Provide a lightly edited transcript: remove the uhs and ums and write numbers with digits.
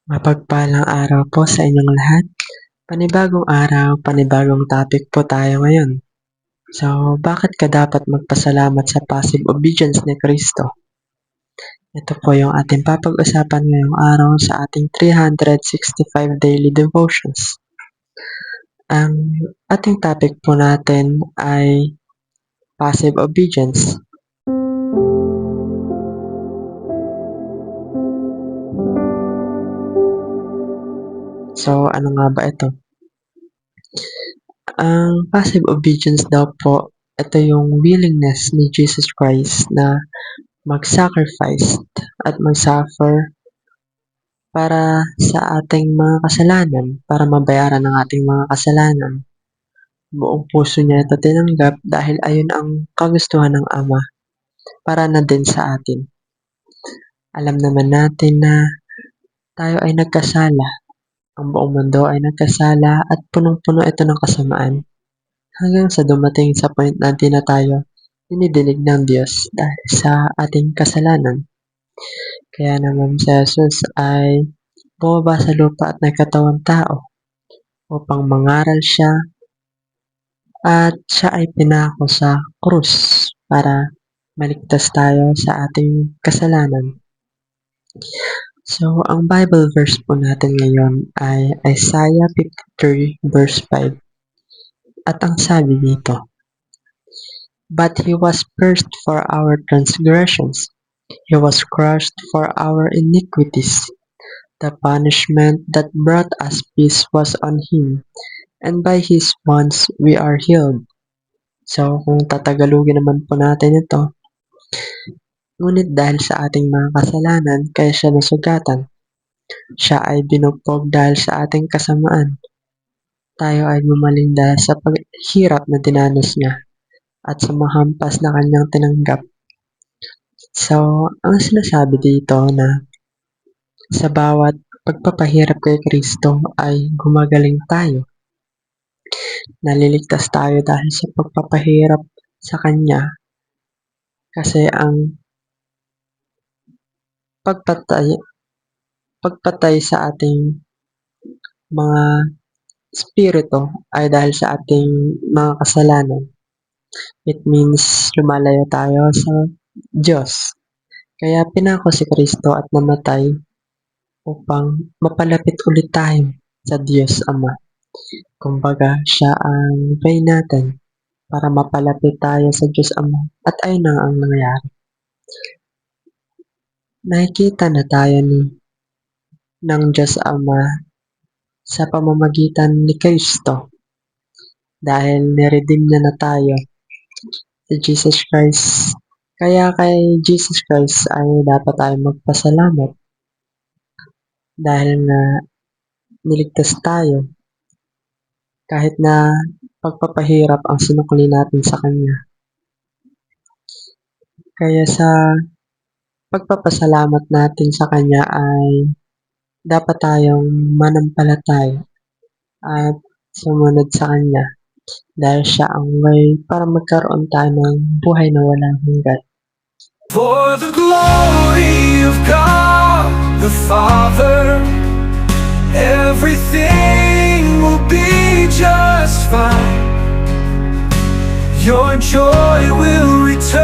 Mapagpalang araw po sa inyong lahat. Panibagong araw, panibagong topic po tayo ngayon. So, bakit ka dapat magpasalamat sa passive obedience ni Kristo? Ito po yung ating papag-usapan ngayong araw sa ating 365 daily devotions. Ang ating topic po natin ay passive obedience. So, ano nga ba ito? Ang passive obedience daw po, ito yung willingness ni Jesus Christ na mag-sacrifice at mag-suffer para sa ating mga kasalanan, para mabayaran ang ating mga kasalanan. Buong puso niya ito tinanggap dahil ayon ang kagustuhan ng Ama para na din sa atin. Alam naman natin na tayo ay nagkasala. Ang buong mundo ay nagkasala at punong-puno ito ng kasamaan hanggang sa dumating sa point na di na tayo dinidinig ng Diyos dahil sa ating kasalanan. Kaya naman si Jesus ay bumaba sa lupa at nagkatawang tao upang mangaral siya at siya ay pinako sa krus para maligtas tayo sa ating kasalanan. So, ang Bible verse po natin ngayon ay Isaiah 53 verse 5. At ang sabi dito, "But He was pierced for our transgressions, He was crushed for our iniquities. The punishment that brought us peace was on Him, and by His wounds we are healed." So, kung tatagalugin naman po natin ito, ngunit dahil sa ating mga kasalanan, kaya siya nasugatan. Siya ay binugbog dahil sa ating kasamaan. Tayo ay gumaling dahil sa paghirap na dinanas niya at sa mahampas na kanyang tinanggap. So, ang sinasabi dito na sa bawat pagpapahirap kay Kristo ay gumagaling tayo. Naliligtas tayo dahil sa pagpapahirap sa Kanya. Kasi ang pagpatay sa ating mga spirito ay dahil sa ating mga kasalanan. It means lumalayo tayo sa Diyos. Kaya pinako si Kristo at namatay upang mapalapit ulit tayo sa Diyos Ama. Kumbaga, siya ang way natin para mapalapit tayo sa Diyos Ama at ayun na ang nangyayari. Nakikita na tayo ng Diyos Ama sa pamamagitan ni Kristo dahil niredeem niya na tayo si Jesus Christ. Kaya kay Jesus Christ ay dapat tayo magpasalamat dahil nga niligtas tayo kahit na pagpapahirap ang sinukli natin sa Kanya. Kaya sa pagpapasalamat natin sa Kanya ay dapat tayong manampalataya at sumunod sa Kanya dahil siya ang way para magkaroon tayo ng buhay na walang hanggan. For the glory of God the Father, everything will be just fine. Your joy will return.